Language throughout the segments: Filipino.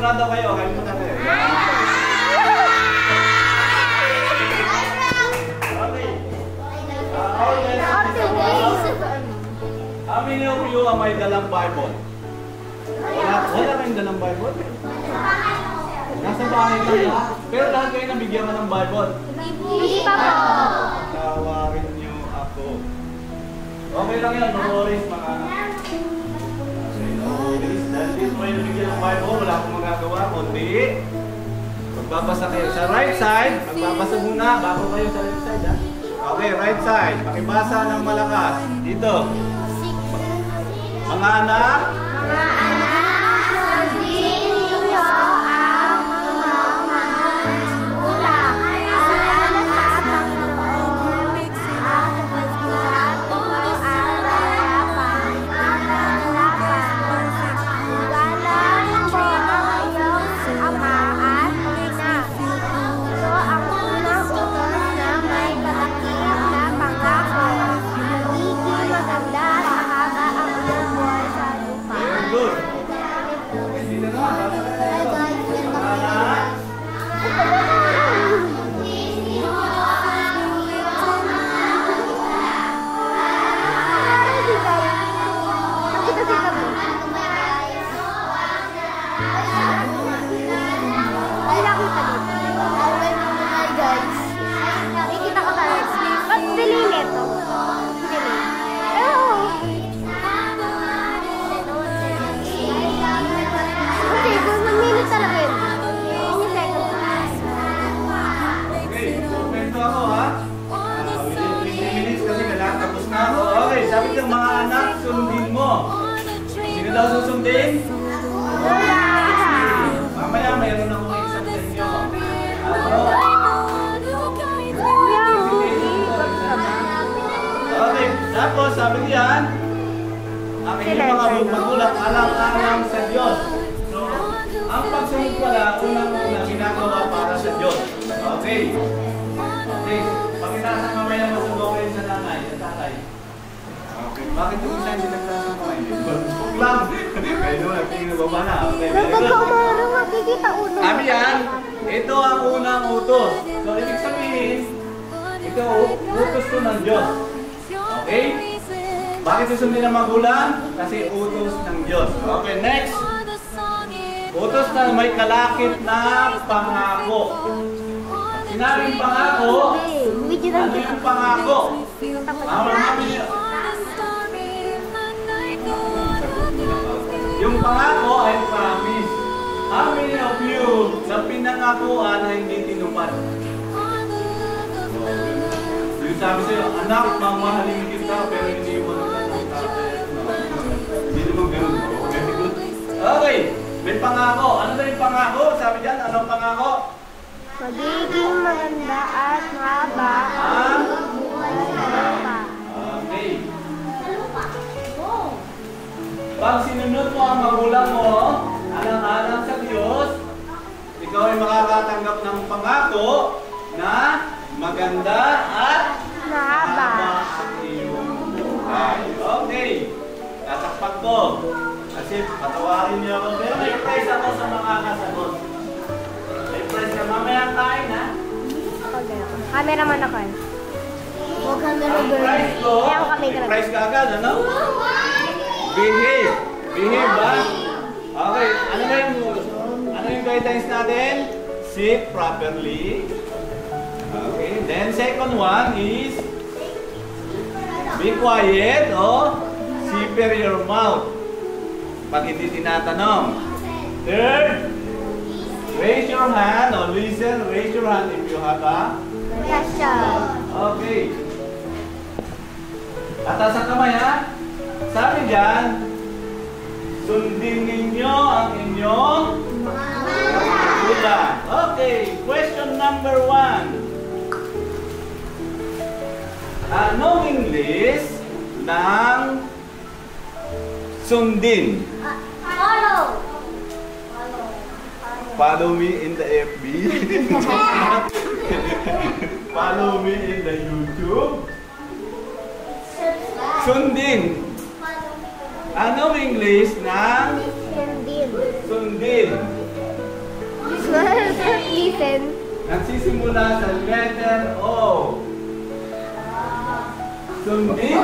muna daw kayo. Kain muna kayo. How many of you ang may dalang Bible? Wala kayong dalang Bible? Nasa bahay lang ha? Pero lahat kayo nabigyan ka ng Bible? Hindi pa po. Tawagin niyo ako. Okay lang yan, no worries mga anak. Okay, no worries. Dahil dito may nabigyan ng Bible, wala akong magagawa, kundi magbabasa kayo sa right side. Magbabasa muna bago kayo sa left side ha? Okay, right side. Pakibasa ng malakas. Dito. Mga anak. Mga anak, sundin ninyo ang mga magulang. Alam sa Panginoon at pagsulat mo ang harapan. Galang po ang iyong ama at ina. Ito ang unang utos na may malakit na pangako. Magiging maganda sa haba ang iyong buhay sa lupa. Very good. Okay, dito na. Mga anak. Nakikita ko tayo. Ba't dilim ito? Dilim. Kasi kung mamili talaga yun. Yun yung second class. Okay, komento ako ha. Within 15 minutes kasi kailangan tapos na ako. Okay, sabi ng mga anak, sundin mo. Sino daw susundin? Mamaya mayroon akong exam sa inyo. Okay, tapos sabi niyan, ang inyong mga magulang alang-alang sa Diyos. So, ang pagsunod pala, unang-una ginagawa para sa Diyos. Okay. Okay, pakitasa mamaya masunukin sa nanay, sa tatay. Okay, bakit yung isa hindi nagtasa mo? Buk lang. Kaya doon, nagtingin na baba na. Okay, very good. Makikita ulo. Sabi yan, ito ang unang utos. So, ibig sabihin, ito utos to ng Diyos. Okay? Bakit susundin ng magulang? Kasi utos ng Diyos. Okay, next. Utos na may kalakip na pangako. Sinabing pangako, ano yung pangako? Yung pangako ay promise. How many of you na pinangakuan na hindi tinupad? Yung sabi sa'yo, anak, mamahalin kita, pero hindi mo hindi naman ganun. Very good. Okay, may pangako. Ano ba yung pangako? Sabi dyan, anong pangako? Magiging maganda at mahaba ang buhay sa lupa. Okay. Pag sinunod mo ang magulang mo, alang-alang sa Diyos, ikaw ay makakatanggap ng pangako na maganda at Mahaba. ang iyong buhay. Okay. Tatakpak ko. Kasi patawarin niyo ako. Pero may prize ako sa mga kasagot. May prize ka. Mamaya tayo na. Cameraman ako eh. Huwag camera Ang prize ko, may prize ka agad, ano? Behave. Behave ba? Okay. Ano yung guidelines natin? Sit properly. Okay. Then second one is be quiet or zipper your mouth. Pag hindi tinatanong. Third, raise your hand or listen. Raise your hand if you have a question. Okay. Atas ang kamay ha. Sabi dyan, sundin ninyo ang inyong magulang. Okay, question number 1. Anong English ng sundin? Follow. Follow me in the FB. Follow me in the YouTube. Sundin. Anong English ng Sundin. sundin? Listen. Nagsisimula sa letter O. Sundin.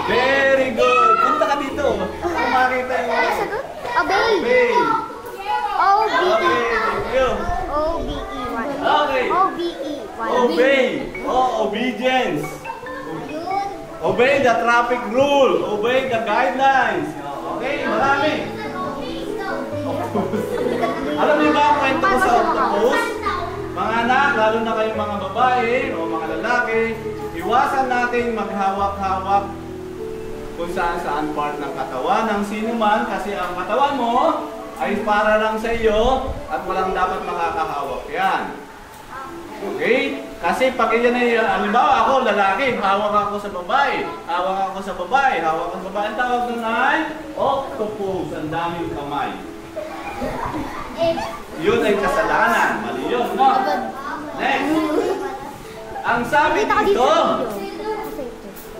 Very good. Punta ka dito. Kung makita yung... Obey. Obey. O-B-E. Okay, thank you. O-B-E-Y. Okay. O-B-E-Y. Obey. Obedience. Obey the traffic rule. Obey the guidelines. Okay, marami. Alam niyo ba ang kwento ko sa octopus? Mga anak, lalo na kayong mga babae o mga lalaki, iwasan natin maghawak-hawak kung saan-saan part ng katawan ng sino man kasi ang katawan mo ay para lang sa iyo at walang dapat makakahawak yan. Okay? Kasi pag yan ay, halimbawa ako, lalaki, hawak ako sa babae, hawak ako sa babae, hawak ako sa babae, ang tawag doon ay octopus, ang daming kamay. Yun ay kasalanan, mali yun, no? Next. Ang sabi dito,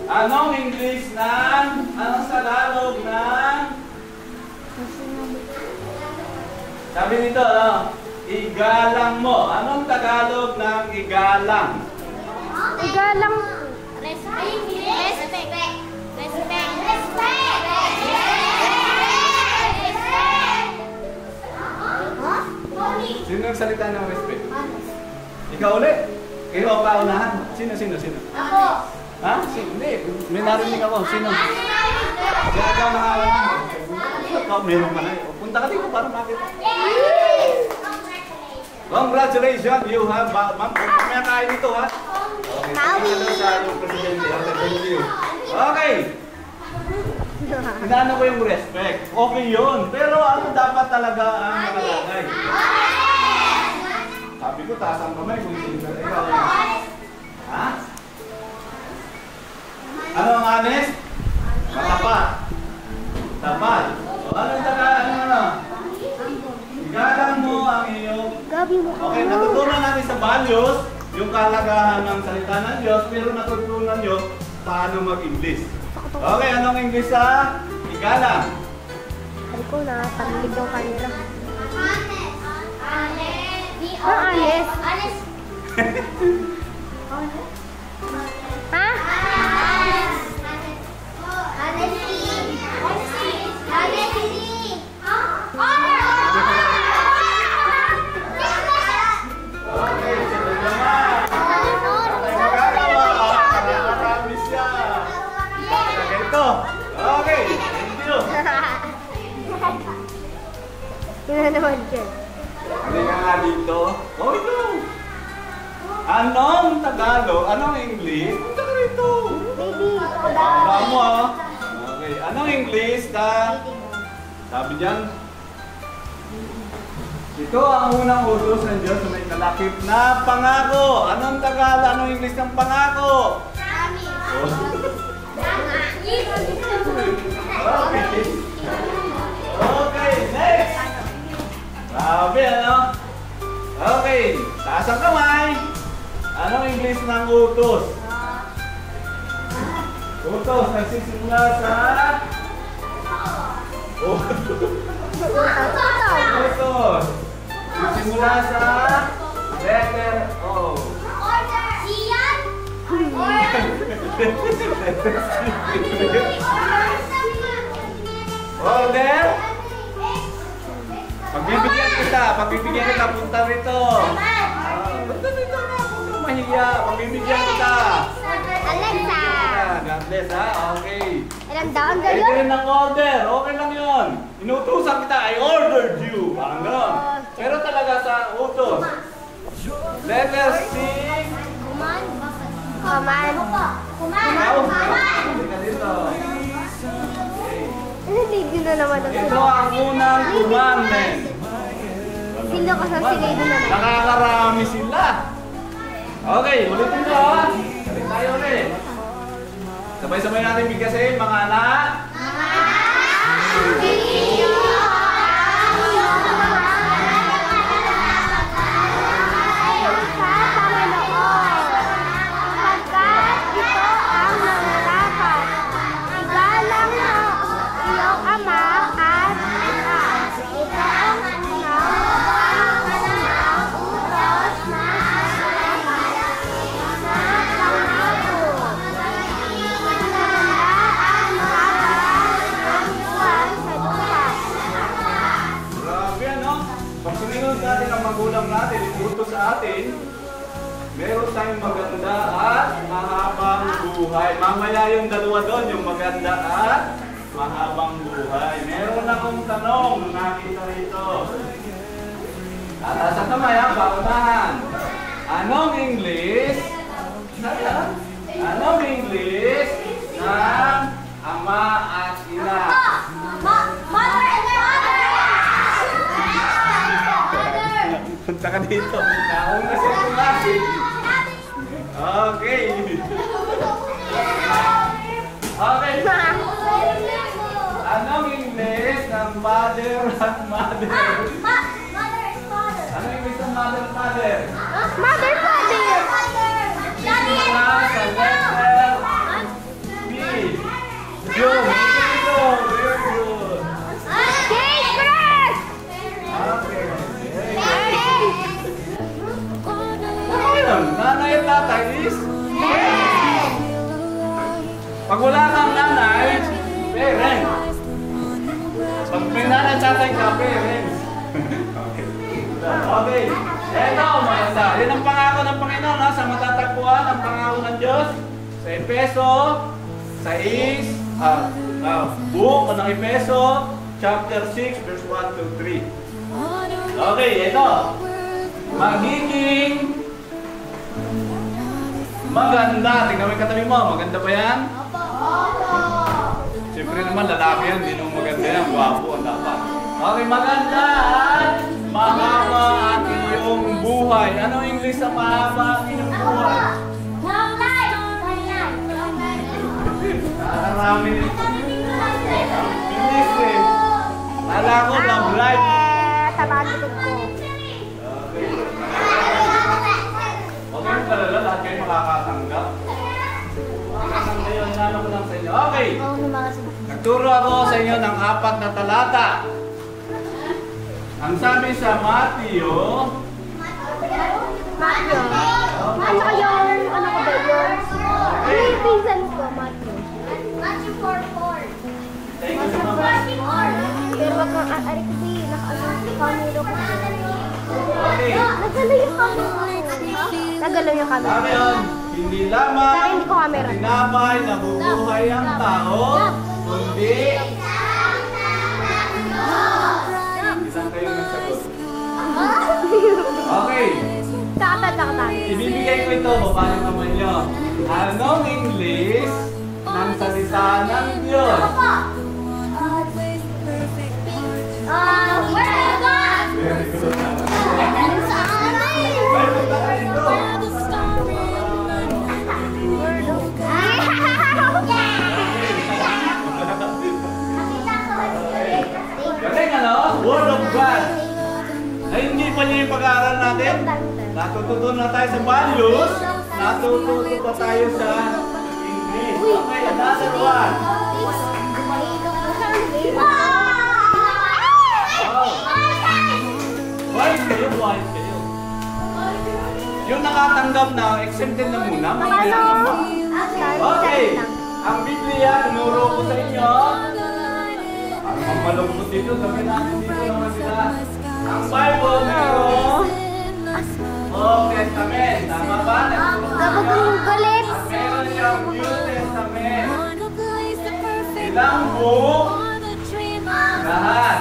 anong English ng, anong Tagalog ng, sabi nito, ano? Igalang mo. Anong Tagalog ng igalang? Igalang. Respect. Respect. Respect. Sino nagsalita ng respect? Ikaw ulit? Ikaw paunahan? Sino? Ako. Ha? Hindi. May narinig ako. Sino? Kaya ikaw nakawalan. Ikaw, meron ka na. Punta ka dito para makita. Congratulations! You have... Ma'am, may kain dito, ha? Okay. Hello sa presidente. Thank you. Okay. Inaano ko yung respect. Okay yun. Pero ano dapat talaga ang nakalagay? Sabi ko, taas ang kamay kung sino. Ikaw. Ha? Ano ang honest? Matapat. Tapat. O, ano yung ano? Igalang mo ang iyong... Okay, natutunan natin sa values yung kalagahan ng salita ng Diyos, pero natutunan nyo paano mag-English. Okay, anong English sa igalang? Sabi ko na, panilig daw kanila. Honest. Honest. Ha? Okay, sige naman. Magagawa, marami siya. Ganito. Okay, thank you. Yun naman siya. Halika nga dito. Oh, ito. Anong Tagalog? Anong English? Punta ka rito. Baby, Baka mo, ah. Okay, anong English na... Sabi diyan, ito ang unang utos ng Diyos na may kalakip na pangako. Anong Tagalog? Anong English ng pangako? Okay. Okay, next. Sabi, ano? Okay, taas ang kamay. Anong English ng utos? Utos, nagsisimula sa... Utos. Nagsimula sa letter O. Order. Pagbibigyan kita, punta rito. Punta rito na, huwag kang mahiya. Pagbibigyan kita. Alexa. God bless, ha? Okay. Ilang daon Pwede kayo? rin ng order. Okay lang yun. Inutusan kita. I ordered you. Parang gano'n. Pero talaga sa utos. Letter C. Command. Ikaw. Halika dito. Hindi na naman ang Ito ang unang commandment. Sino ka sa silay na naman? Nakakarami sila. Okay, ulitin ko, ha? Balik tayo ulit. Sabay-sabay natin bigkasin, mga anak. magulang natin, inutos sa atin, meron tayong maganda at mahabang buhay. Mamaya yung dalawa doon, yung maganda at mahabang buhay. Meron akong tanong na nakita rito. Sa kamay ang paunahan. Anong English? Anong English ng ama at ina? Mother and father! Punta ka dito. Naong na siya kumasi. Okay. Okay. Anong English ng father at mother? Mother and father! Anong English ng mother at mother? Mother, father. Daddy and Sa letter B. Jung. Dito. Very good. Cake, Chris. Okay. Ayun, nanay at tatay is? Pag wala kang nanay, parents. Pag may nanay at tatay ka, parents. Okay. Eto, maganda. Yan ang pangako ng Panginoon, ha? Sa matatagpuan ang pangako ng Diyos sa Efeso 6, book ng Efeso, chapter 6, verse 1 to 3. Okay, ito. Magiging maganda. Tingnan mo yung katabi mo. Maganda ba yan? Siyempre naman, lalaki yan. Hindi naman maganda yan. Guwapo ang dapat. Okay, maganda at mahaba ang iyong buhay. Ano English sa mahaba ang iyong buhay? Marami din. Bilis eh. Kala ko love life. Tabagin ko. Okay. Huwag kayong palala, lahat kayo makakatanggap. Makakatanggap yun, nalo ko lang sa inyo. Okay. Nagturo ako sa inyo ng 4 na talata. Ang sabi sa Matthew, Matthew. At saka yung, ano ko ba yun? Yung pinsan ko, Matthew. thank you so much. Pero wag kang aari kasi naka-camera ko. Okay. Nagalaw yung camera ko. Nagalaw yung camera. Sabi yun, hindi lamang Kaya hindi ko camera. tinapay na bubuhay ang tao, kundi isang kayong nagsagot. Okay. Sakatan. Ibibigay ko ito, baba yung kamay nyo. Anong English ng salita ng Diyos? Very good. Bible na kayo. Galing ano? Word of God. Ay, hindi pa niya yung pag-aaral natin. Natututo na tayo sa values. Natututo pa tayo sa English. Okay, another one. Wise kayo, wise kayo. Yung nakatanggap na, exempted na muna. Mamaya naman. Okay. Ang Biblia, tinuro ko sa inyo. Ang malungkot dito, sabi natin dito naman sila. Ang Bible, meron Old Testament. Tama ba? Kapag ang galit. At meron siyang New Testament. Ilang book? Lahat.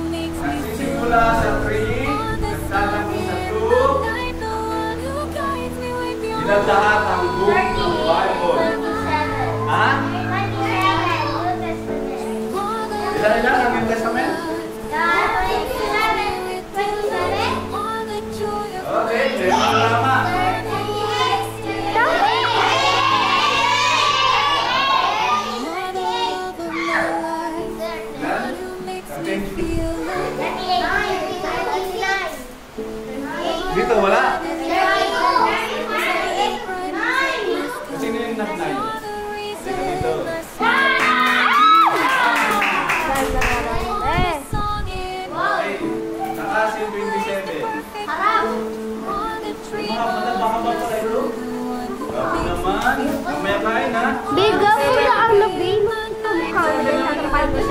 Nagsisimula sa 3, nagtatapos sa 2. Ilan lahat ang book ng Bible? Ha? Ilan lang ang New Testament? Okay, tama. Dito wala. Kasi yung nag-9. Dito. Okay. Taas yung 27. Mahaba pala ito. Grabe naman. Mamaya kain ha. Biga mo na ang labing. Mukha mo din sa kapal mo.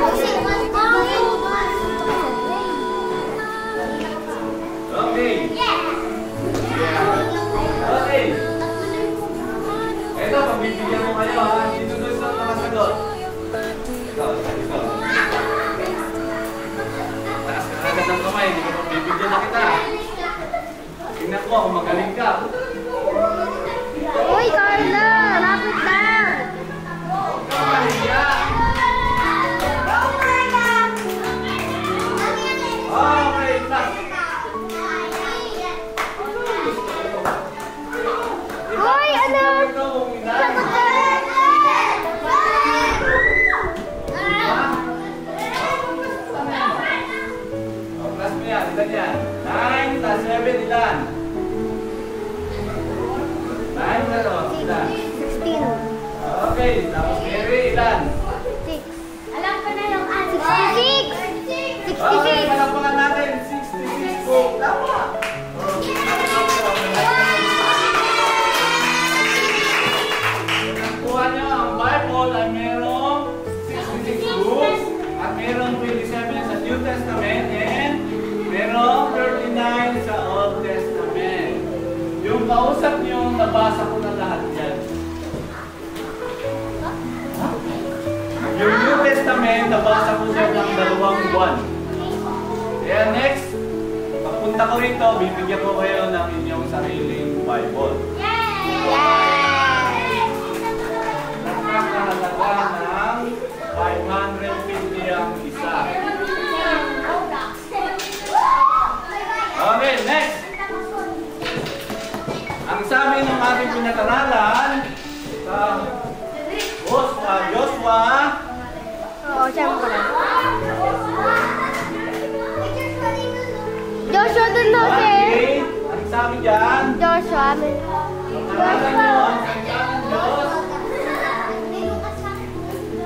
Yung kausap niyo, nabasa ko na lahat yan. Yung New Testament, nabasa ko siya ng 2 buwan. Kaya next, pagpunta ko rito, bibigyan ko kayo ng inyong sariling Bible. Nakakahalaga ng 550 ang isa. Okay, next. Ang sabi ng ating pinag-aralan sa Joshua. Oo, siyempre. Joshua dun daw, sir. Ang sabi dyan, Joshua. pag-aralan nyo ang salita ng Diyos.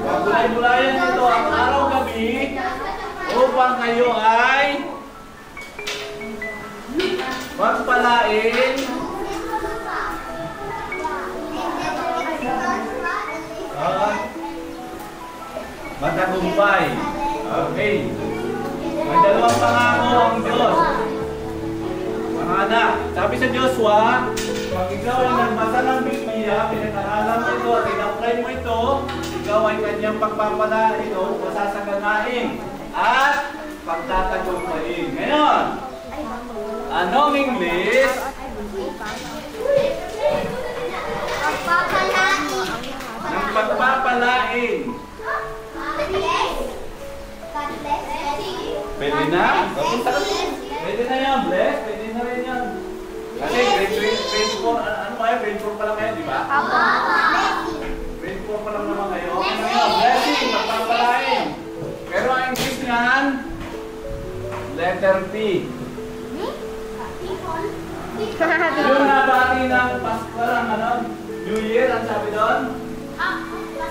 Pagulay-bulayan nito ang araw-gabi upang kayo ay magpalain matagumpay. Okay. May 2 pangako ang Diyos. Mga anak, sabi sa Joshua, pag ikaw ay nagbasa ng Biblia, pinag-aralan mo ito at in-apply mo ito, ikaw ay kanyang pagpapalain o pasasaganain at pagtatagumpayin. Ngayon, anong English? Ng pagpapalain. Pwede na? Pwede na yan, bless. Pwede na rin yan. Kasi grade 4, ano ba yun? Grade 4 pa lang kayo, di ba? Grade 4 pa lang naman kayo. Okay na yun. Blessing, magpapalain. Pero ang English niyan, letter P. Yung nabati ng Pasko ng New Year, ang sabi doon?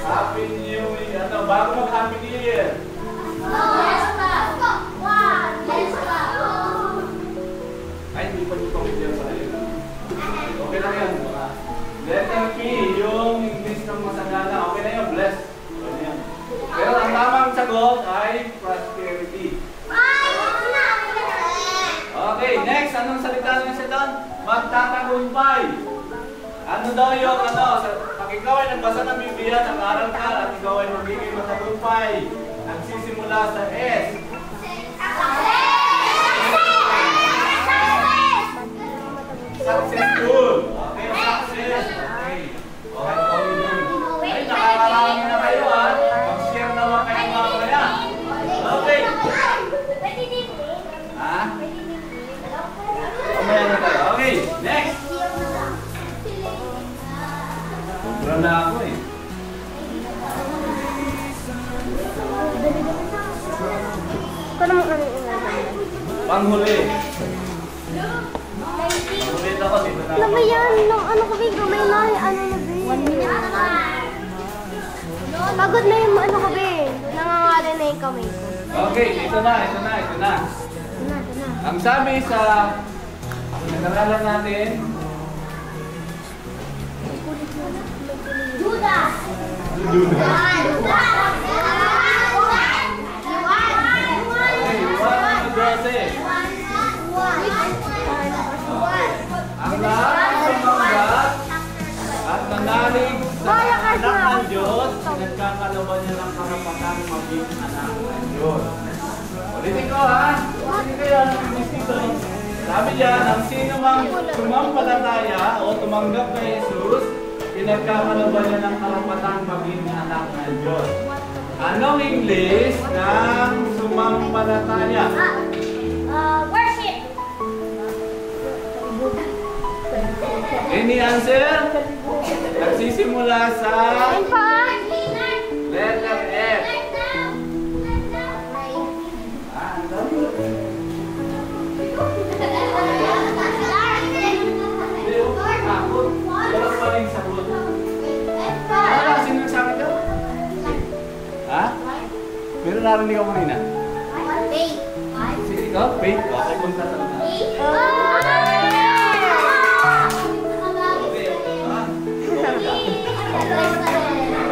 Happy New Year. Ano, bago mag-Happy New Year. Ay, hindi pa nyo pamilya sa kayo. Okay lang yan. Letter P, yung English ng masagana. Okay na yun, bless. Okay yan. Pero ang tamang sagot ay prosperity. Okay, next. Anong salita nyo siya doon? Magtatagumpay. Ano daw yung pag ikaw ay nagbasa ng Biblia, nag-aral ka, at ikaw ay magiging matagumpay. Nagsisimula sa S. Successful. Okay, success. Okay. Okay. Ay, nakakarami na kayo ha. Mag-share naman kayo mga kaya. Okay. Ha? Kumaya na tayo. Okay, next. Sobra na ako eh. Panghuli. Panghuli ako dito na. Ano ba yan? Ano ko ba? Gamay na. Ano na ba? 1 minute na lang. Pagod na yung ano ko ba? Nangangalan na yung kamay ko. Okay, ito na. Ang sabi sa pinag-aralan natin, Judas. ang lahat ng sumanggap at nanalig sa anak ng Diyos, nagkakalaban niya ng karapatan maging anak ng Diyos. Ulitin ko ha, ulitin ko yan, sabi diyan, ang sino mang sumampalataya o tumanggap kay Jesus, pinagkakalaban niya ng karapatan maging anak ng Diyos. Anong English ng sumampalataya? Worship. Any answer? Nagsisimula sa letter F. Ang dami. Takot. Wala pa rin sagot. Sino nagsabi daw? Ha? Pero narinig ako kanina. Sige ikaw? Faith? Okay, punta sa mga.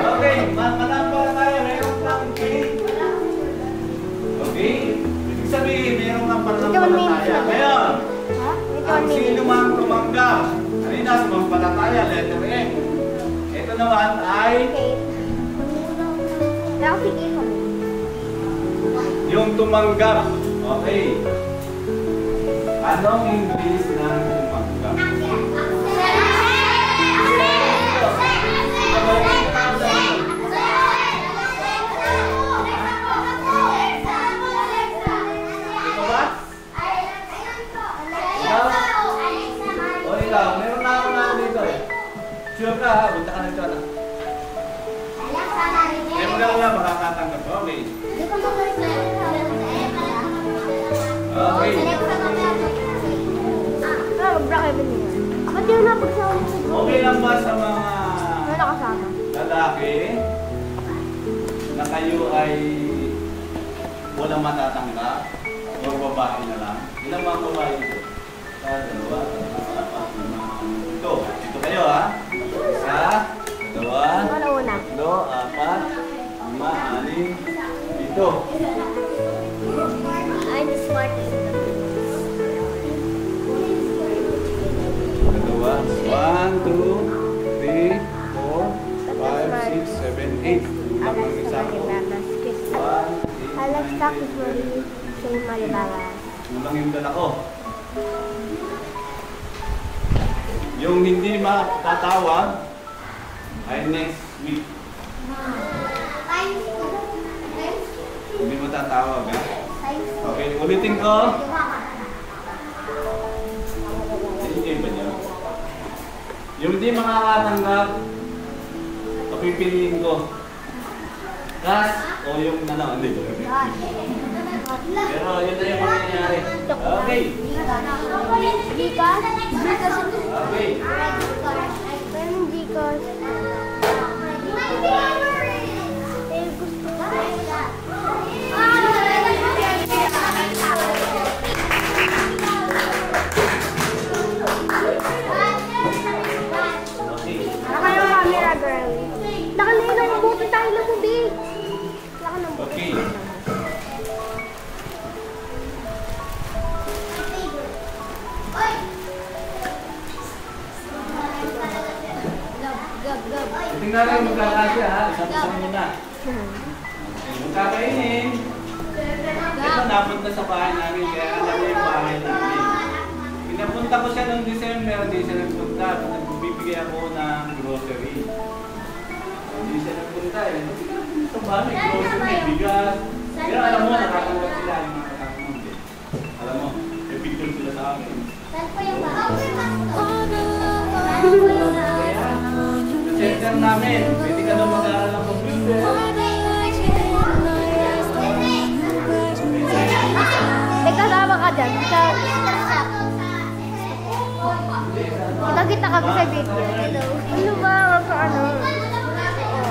Okay, manampa tayo. Mayroon kang faith. Okay? Ibig sabihin, mayroon kang pananampalataya. Ngayon, ang sino mang tumanggap. una, sumampalataya, letter M. Ito naman ay yung tumanggap. Okay. Anong English ng tumanggap? Meron na ako na dito eh. Sure ka ha, punta ka na dito na. Eh magkano na makakatanggap. Okay. Okay. Okay lang ba sa mga lalaki na kayo ay walang matatanggap o babae na lang? Ilang mga babae ito? Dalawa, apat, lima, ito. Ito kayo ha. Isa, dalawa, tatlo, apat, lima, anim, ito. I'm the smartest. Dalawa. 1, 2, 3, 4, 5, 6, 7, 8. Kulang ng isa ko. 1, 8, Alex 9, Takis Mori, Shane Malibalas. kulang yung dala ko. Yung hindi matatawag ay next week. Hindi matatawag ha? Okay, ulitin ko. Hindi ba niyo? Yung hindi makakatanggap, papipiliin ko. Cash o yung ano, hindi. Pero yun na yung mangyayari. Okay. Gcash? Okay. Meron Gcash. Eh, gusto ko. Okay. Naka yung camera, girl. Nakalayo ng buti tayo ng bubig. Naka ng buti. Okay. Tingnan natin magkakasya ha. Isang-isang muna. Magkakainin. Ito napunta sa bahay namin kaya alam niya yung bahay namin. Pinapunta ko siya noong December, hindi siya nagpunta. Nagbibigay ako ng grocery. Hindi siya nagpunta eh. Ito ba? May grocery, may bigas. Pero alam mo, nakatanggap sila yung mga katatanggap eh. Alam mo, may picture sila sa akin. Center namin, pwede ka daw mag-aaral ng computer. Eh, kasama ka dyan. Kita kami sa video. Hello. Ano ba? Ano?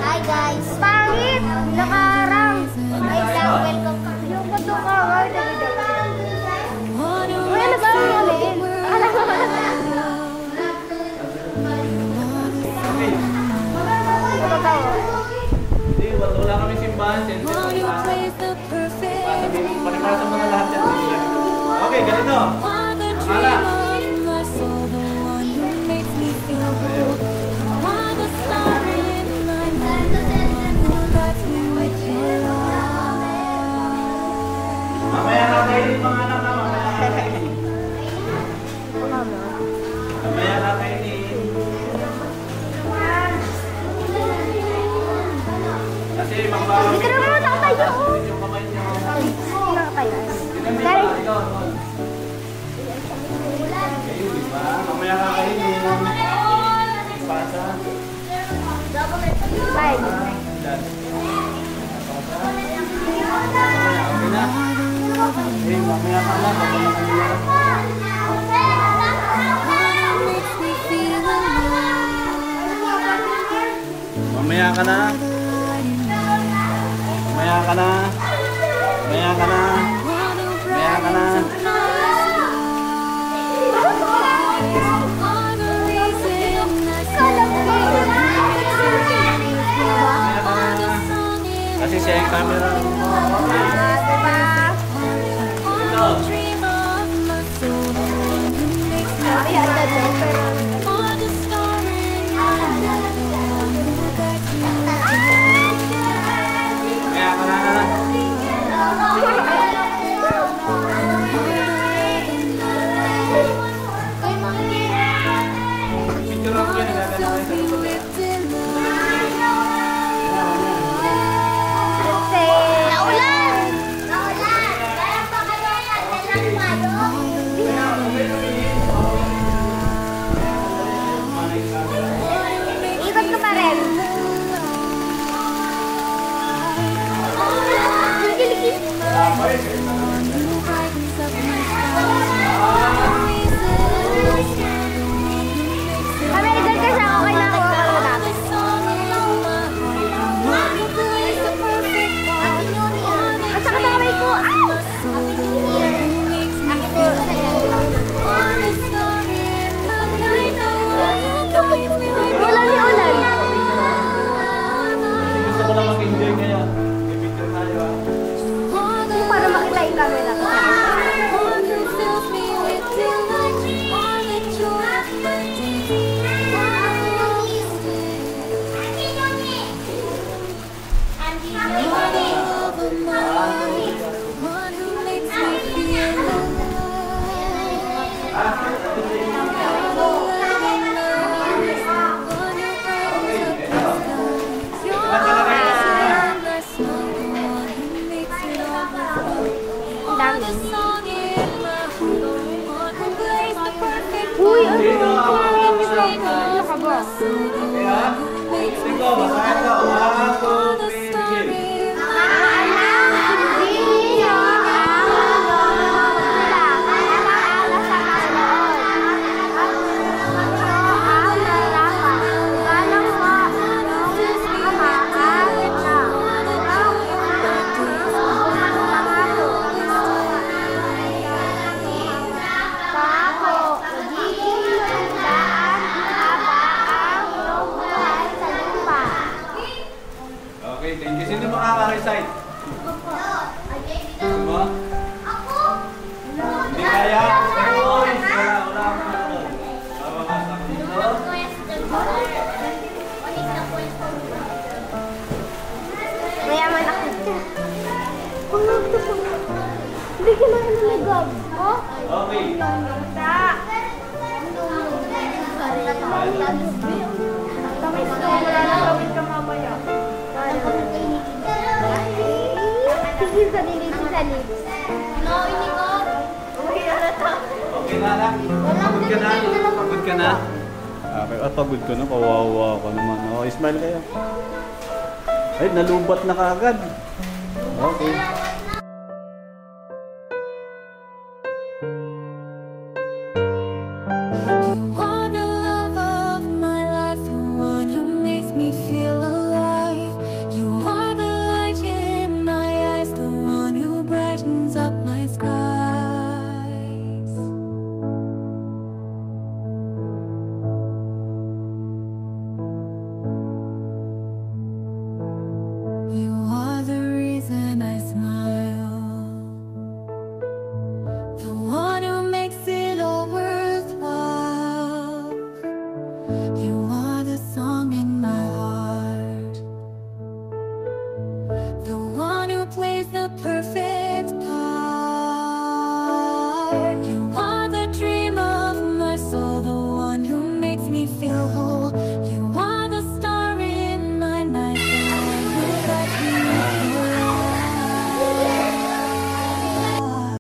Hi guys. Pangit! Nakarang. Ay, welcome ka. Yung pato ka. Uy, ano ba ang ulit? Akala ko ba? Hindi, wala kami simbahan. Panipasa mo na lahat yan. Okay, ganito. Akala. Mamaya na kainin mga anak na. Mamaya na kainin. Mamaya na kainin. Kasi magbawang Dito naman nakatayo. yung kamay niyo. Nakatayo. Dari. Ayun, di ba? Mamaya ka kainin. Pasa. Bye. Yan. Pasa. Okay na. Eh, mamaya ka na. Mamaya ka na. Mamaya ka na. Mamaya ka na. Mamaya ka na. Kasi siya yung camera. Ito. Ay, anda dyan, pero Sino ang makakasama? Ano ka ba? Okay ha? Sige, basahin ko. 1, 2, 3, begin. Okay, thank you. Sino makaka-recite? Sino? Hindi kaya? Uy, wala akong manood. Bababasa ko dito. Mayaman ako siya. Hindi ka na nalagab. Oh? Okay. Okay na lang. Pagod ka na? Pagod ka na? Okay, pagod ka na. Kawawa ka naman. Oh, smile kayo. Ay, nalubat na kaagad. Okay. Wanna